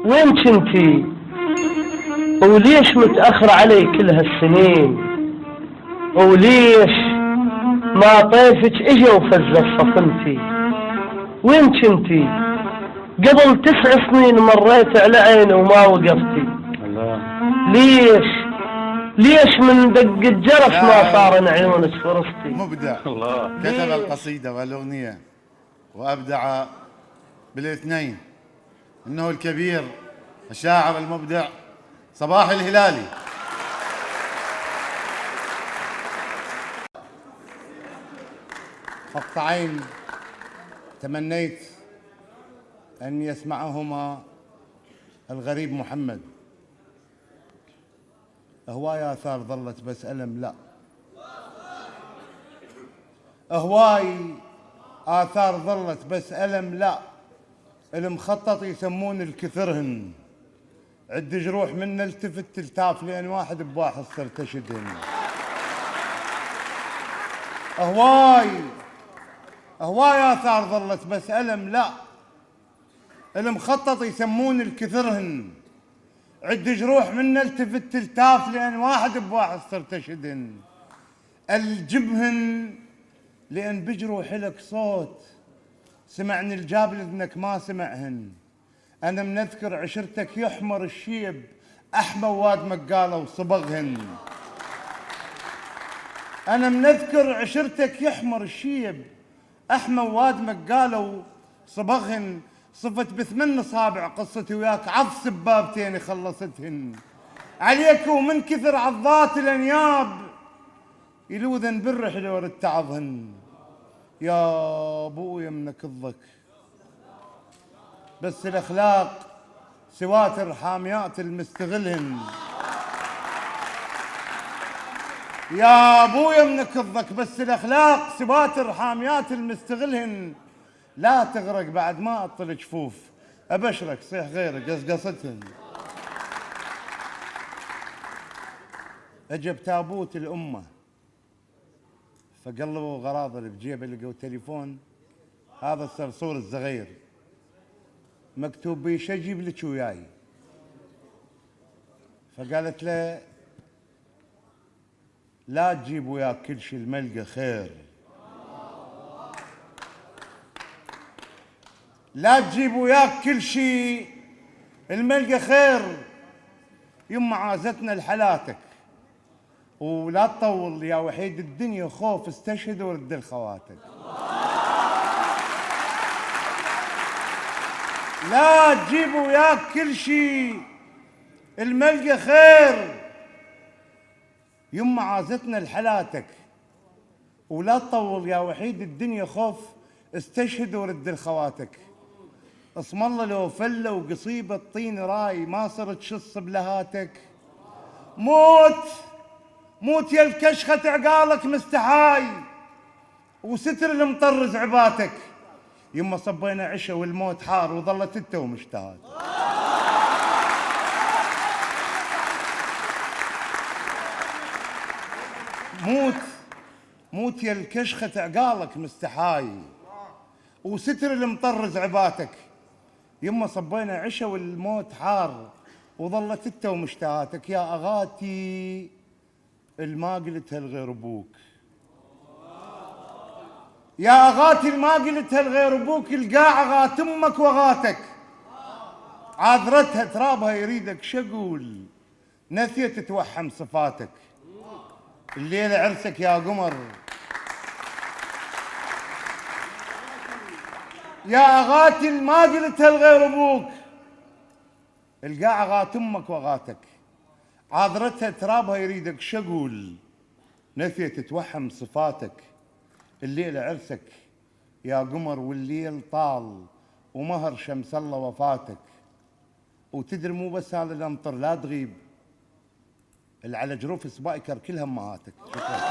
وين كنتي وليش متأخر علي كل هالسنين؟ وليش ما طيفك اجا وفز صفنتي؟ وين كنتي قبل 9 سنين مريت على عيني وما وقفتي؟ الله. ليش من دق الجرس ما صار عيونك فرستي؟ مبدع. الله. كتب القصيدة والأغنية وأبدع بالاثنين. إنه الكبير الشاعر المبدع صباح الهلالي. مقطعين تمنيت أن يسمعهما الغريب محمد. هواي آثار ظلت بس ألم لا، هواي آثار ظلت بس ألم لا، المخطط يسمون الكثرهن، عد جروح من التفت تلتاف لأن واحد بواحد صرت تشدهن. هواي آثار ظلت بس ألم لا، المخطط يسمون الكثرهن، عد جروح من التفت تلتاف لأن واحد بواحد صرت تشدهن. الجبهن لأن بجروح لك صوت سمعني الجابل إذنك ما سمعهن. أنا منذكر عشرتك يحمر الشيب أحمى واد مقالة وصبغهن. أنا منذكر عشرتك يحمر الشيب أحمى واد مقالة وصبغهن. صفت ب8 أصابع قصتي وياك عض سبابتين خلصتهن. عليك ومن كثر عضات الأنياب يلوذن بالرحلة ورد تعظهن. يا أبويا منك الضك بس الأخلاق سواتر حاميات المستغلهن. يا أبويا منك الضك بس الأخلاق سواتر حاميات المستغلهن. لا تغرق بعد ما أطل جفوف أبشرك صيح غيرك قصقصتهن. أجب تابوت الأمة فقلبوا غراض اللي بجيبه لقوا تليفون هذا الصرصور الصغير مكتوب بيه شو اجيب لك وياي؟ فقالت له لا تجيب وياك كل شيء الملقى خير. لا تجيب وياك كل شيء الملقى خير. يما عازتنا لحالاتك ولا تطول يا وحيد الدنيا خوف استشهد ورد الخواتك. لا تجيب وياك كل شيء الملقى خير. يما عازتنا لحالاتك ولا تطول يا وحيد الدنيا خوف استشهد ورد الخواتك. اسم الله لو فله وقصيبة طين راي ما صرت شص بلهاتك. موت يا الكشخة عقالك مستحاي وستر المطرز عباتك. يما صبينا عشا والموت حار وظلت انت ومشتهات. موت يا الكشخة عقالك مستحاي وستر المطرز عباتك. يما صبينا عشا والموت حار وظلت انت ومشتهاتك. يا اغاتي الما قلتها لغير ابوك. يا اغاتي الما قلتها لغير ابوك. القاع غات امك وغاتك. عاذرتها ترابها يريدك شقول نسيت تتوحم صفاتك. الليله عرسك يا قمر. يا اغاتي الما قلتها لغير ابوك. القاع غات امك وغاتك. عاذرتها ترابها يريدك شقول نسيت تتوحم صفاتك. الليلة عرسك يا قمر والليل طال ومهر شمس الله وفاتك. وتدري مو بس هذا الامطر لا تغيب على جروف سبايكر كل همهاتك. شكرا.